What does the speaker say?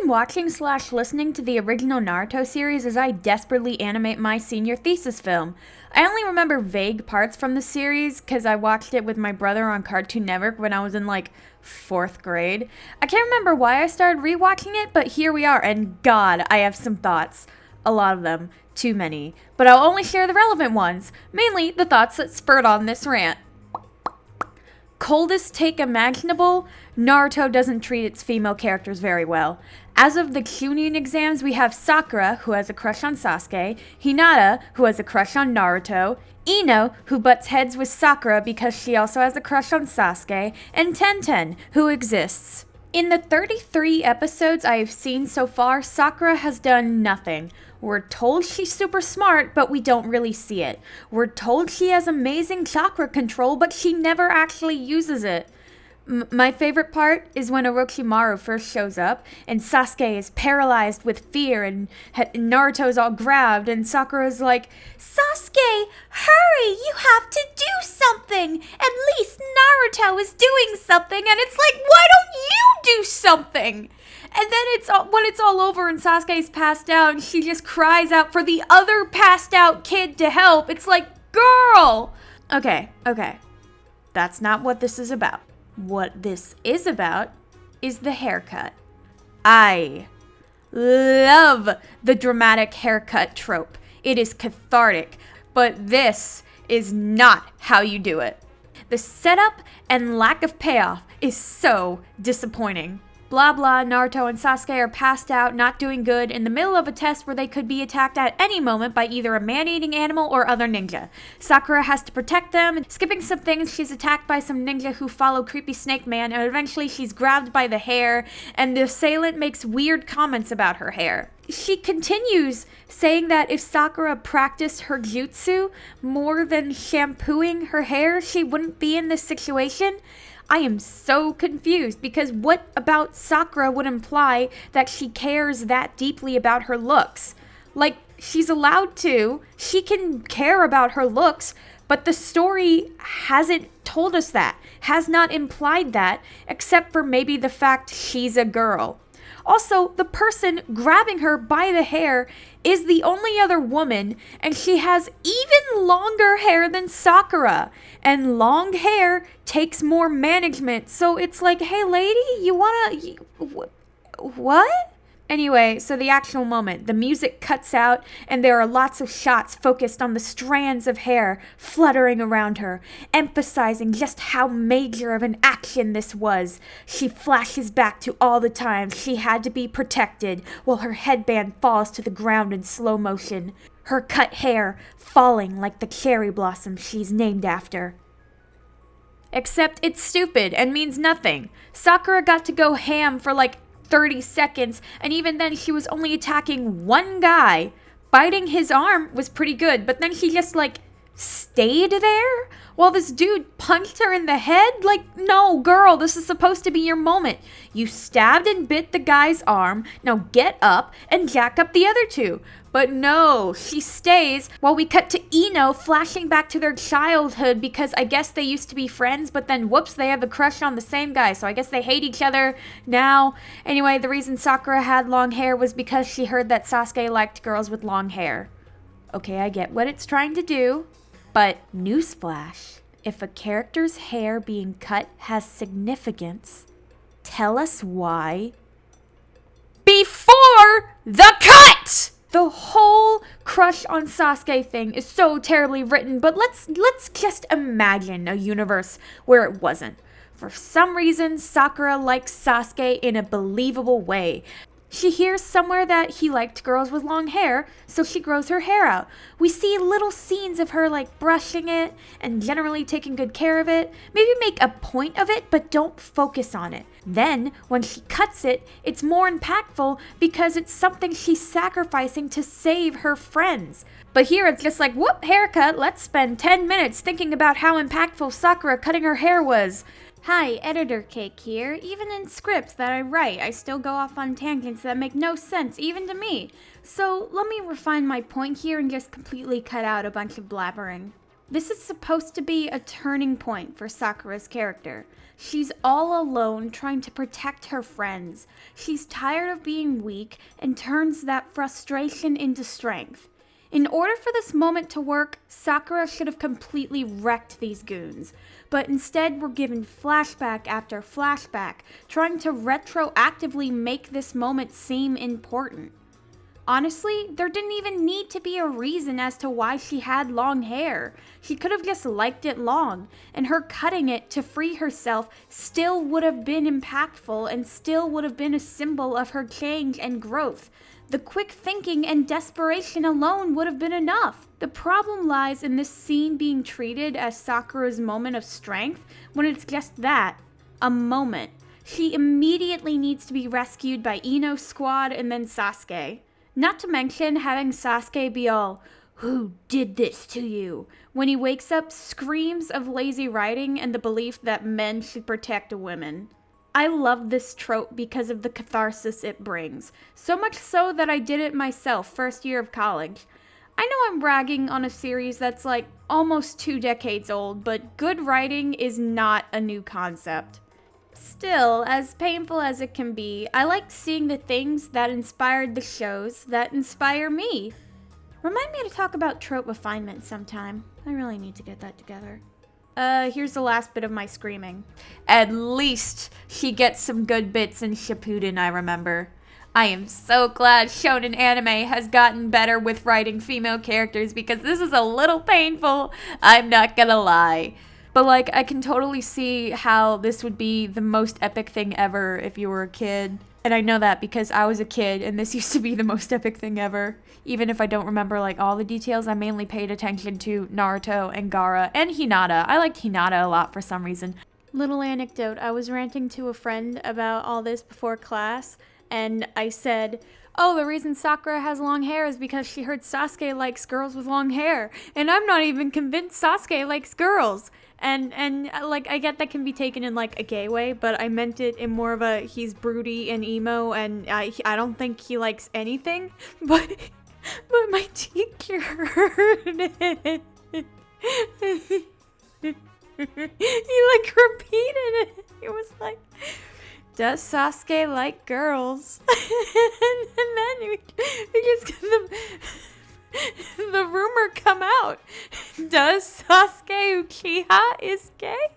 been watching / listening to the original Naruto series as I desperately animate my senior thesis film. I only remember vague parts from the series because I watched it with my brother on Cartoon Network when I was in 4th grade. I can't remember why I started rewatching it, but here we are, and God, I have some thoughts. A lot of them. Too many. But I'll only share the relevant ones, mainly the thoughts that spurred on this rant. Coldest take imaginable, Naruto doesn't treat its female characters very well. As of the Chunin exams, we have Sakura, who has a crush on Sasuke, Hinata, who has a crush on Naruto, Ino, who butts heads with Sakura because she also has a crush on Sasuke, and Tenten, who exists. In the 33 episodes I have seen so far, Sakura has done nothing. We're told she's super smart, but we don't really see it. We're told she has amazing chakra control, but she never actually uses it. My favorite part is when Orochimaru first shows up, and Sasuke is paralyzed with fear, and Naruto's all grabbed, and Sakura's like, "Sasuke, hurry, you have to do something! At least Naruto is doing something," and it's like, why don't you do something? And then when it's all over and Sasuke's passed out, and she just cries out for the other passed out kid to help. It's like, girl! Okay. That's not what this is about. What this is about is the haircut. I love the dramatic haircut trope. It is cathartic, but this is not how you do it. The setup and lack of payoff is so disappointing. Blah blah, Naruto and Sasuke are passed out, not doing good, in the middle of a test where they could be attacked at any moment by either a man-eating animal or other ninja. Sakura has to protect them. Skipping some things, she's attacked by some ninja who follow Creepy Snake Man, and eventually she's grabbed by the hair, and the assailant makes weird comments about her hair. She continues saying that if Sakura practiced her jutsu more than shampooing her hair, she wouldn't be in this situation. I am so confused because what about Sakura would imply that she cares that deeply about her looks? Like, she's allowed to. She can care about her looks, but the story hasn't told us that, has not implied that, except for maybe the fact she's a girl. Also, the person grabbing her by the hair is the only other woman, and she has even longer hair than Sakura. And long hair takes more management, so it's like, hey lady, what? Anyway, so the actual moment, the music cuts out, and there are lots of shots focused on the strands of hair fluttering around her, emphasizing just how major of an action this was. She flashes back to all the times she had to be protected while her headband falls to the ground in slow motion, her cut hair falling like the cherry blossom she's named after. Except it's stupid and means nothing. Sakura got to go ham for 30 seconds, and even then she was only attacking one guy. Biting his arm was pretty good, but then she just stayed there while this dude punched her in the head? No, girl, this is supposed to be your moment. You stabbed and bit the guy's arm, now get up and jack up the other two. But no, she stays while we cut to Ino flashing back to their childhood because I guess they used to be friends, but then whoops, they have a crush on the same guy, so I guess they hate each other now. Anyway, the reason Sakura had long hair was because she heard that Sasuke liked girls with long hair. Okay, I get what it's trying to do, but newsflash, if a character's hair being cut has significance, tell us why before the cut! The whole crush on Sasuke thing is so terribly written, but let's just imagine a universe where it wasn't. For some reason, Sakura likes Sasuke in a believable way. She hears somewhere that he liked girls with long hair, so she grows her hair out. We see little scenes of her brushing it and generally taking good care of it. Maybe make a point of it, but don't focus on it. Then, when she cuts it, it's more impactful because it's something she's sacrificing to save her friends. But here it's just whoop, haircut, let's spend 10 minutes thinking about how impactful Sakura cutting her hair was. Hi, Editor Cake here. Even in scripts that I write, I still go off on tangents that make no sense, even to me. So let me refine my point here and just completely cut out a bunch of blabbering. This is supposed to be a turning point for Sakura's character. She's all alone trying to protect her friends. She's tired of being weak and turns that frustration into strength. In order for this moment to work, Sakura should have completely wrecked these goons. But instead, we're given flashback after flashback, trying to retroactively make this moment seem important. Honestly, there didn't even need to be a reason as to why she had long hair. She could have just liked it long, and her cutting it to free herself still would have been impactful and still would have been a symbol of her change and growth. The quick thinking and desperation alone would have been enough. The problem lies in this scene being treated as Sakura's moment of strength when it's just that, a moment. She immediately needs to be rescued by Ino's squad and then Sasuke. Not to mention having Sasuke be all, "Who did this to you?" when he wakes up, screams of lazy writing and the belief that men should protect women. I love this trope because of the catharsis it brings, so much so that I did it myself first year of college. I know I'm bragging on a series that's like almost 2 decades old, but good writing is not a new concept. Still, as painful as it can be, I like seeing the things that inspired the shows that inspire me. Remind me to talk about trope refinement sometime. I really need to get that together. Here's the last bit of my screaming. At least she gets some good bits in Shippuden, I remember. I am so glad shonen anime has gotten better with writing female characters because this is a little painful, I'm not gonna lie. But like, I can totally see how this would be the most epic thing ever if you were a kid. And I know that because I was a kid and this used to be the most epic thing ever. Even if I don't remember like all the details, I mainly paid attention to Naruto and Gaara and Hinata. I liked Hinata a lot for some reason. Little anecdote, I was ranting to a friend about all this before class and I said, "Oh, the reason Sakura has long hair is because she heard Sasuke likes girls with long hair. And I'm not even convinced Sasuke likes girls." And like, I get that can be taken in like a gay way, but I meant it in more of a he's broody and emo and I don't think he likes anything, but my teacher heard it. He like repeated it. He was like, "Does Sasuke like girls?" and then we just the rumor come out. Does Sasuke Uchiha is gay?